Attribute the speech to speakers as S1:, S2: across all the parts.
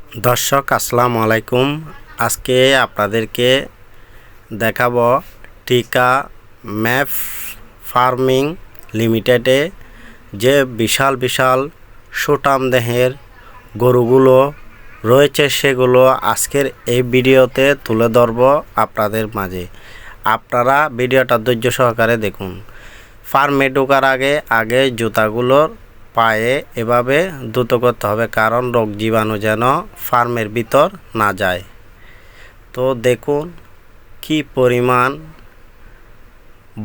S1: দর্শক আসসালামু আলাইকুম। আজকে আপনাদেরকে দেখাবো টিকা ম্যাপ ফার্মিং লিমিটেডে যে বিশাল বিশাল সুঠাম দেহের গরুগুলো রয়েছে সেগুলো আজকের এই ভিডিওতে তুলে ধরব আপনাদের মাঝে। আপনারা ভিডিওটা ধৈর্য সহকারে দেখুন। ফার্মে ঢোকার আগে জুতাগুলোর পায়ে এভাবে দ্রুত করতে হবে, কারণ রোগ জীবাণু যেন ফার্মের ভিতর না যায়। তো দেখুন কি পরিমাণ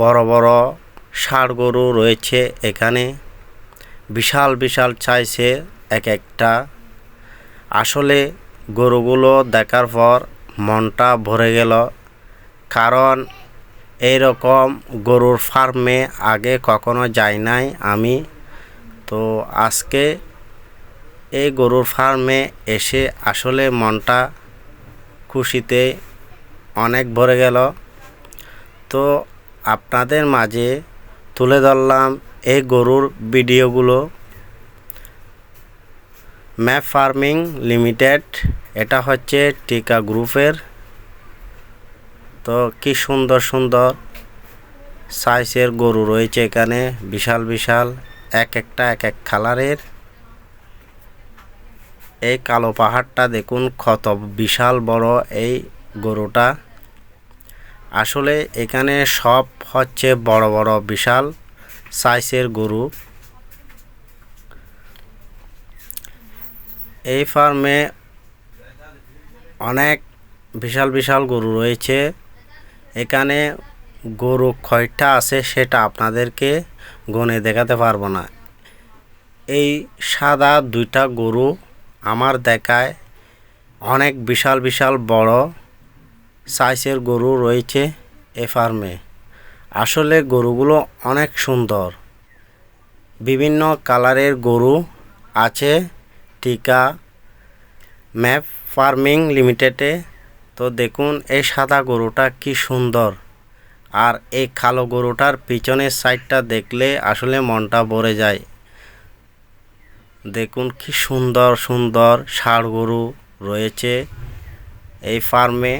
S1: বড় বড় ষাঁড় গরু রয়েছে এখানে, বিশাল বিশাল চাইছে এক একটা। আসলে গরুগুলো দেখার পর মনটা ভরে গেল, কারণ এইরকম গরুর ফার্মে আগে কখনো যাই নাই আমি। তো আজকে এই গরুর ফার্মে এসে আসলে মনটা খুশিতে অনেক ভরে গেল। তো আপনাদের মাঝে তুলে ধরলাম এই গরুর ভিডিওগুলো। ম্যাপ ফার্মিং লিমিটেড, এটা হচ্ছে টিকা গ্রুপের। তো কি সুন্দর সুন্দর সাইজের গরু রয়েছে এখানে, বিশাল বিশাল এক একটা এক এক কালারের। এই কালো পাহাড়টা দেখুন কত বিশাল বড় এই গরুটা। আসলে এখানে সব হচ্ছে বড় বড় বিশাল সাইজের গরু। এই ফার্মে অনেক বিশাল বিশাল গরু রয়েছে। এখানে গরু কয়টা আছে সেটা আপনাদেরকে গনে দেখাতে পারবো না। এই সাদা দুইটা গরু আমার দেখায় অনেক বিশাল বিশাল বড় সাইজের গরু রয়েছে এই ফার্মে। আসলে গরুগুলো অনেক সুন্দর, বিভিন্ন কালারের গরু আছে টিকা ম্যাপ ফার্মিং লিমিটেডে। তো দেখুন এই সাদা গরুটা কি সুন্দর, আর এই কালো গরুটার পিছনের সাইডটা দেখলে আসলে মনটা ভরে যায়। দেখুন কি সুন্দর সুন্দর ষাঁড় গরু রয়েছে এই ফার্মে,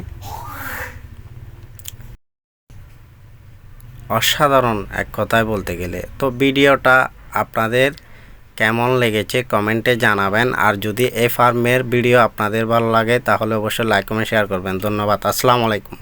S1: অসাধারণ এক কথায় বলতে গেলে। তো ভিডিওটা আপনাদের কেমন লেগেছে কমেন্টে জানাবেন, আর যদি এই ফার্মের ভিডিও আপনাদের ভালো লাগে তাহলে অবশ্যই লাইক কমেন্ট শেয়ার করবেন। ধন্যবাদ। আসসালামু আলাইকুম।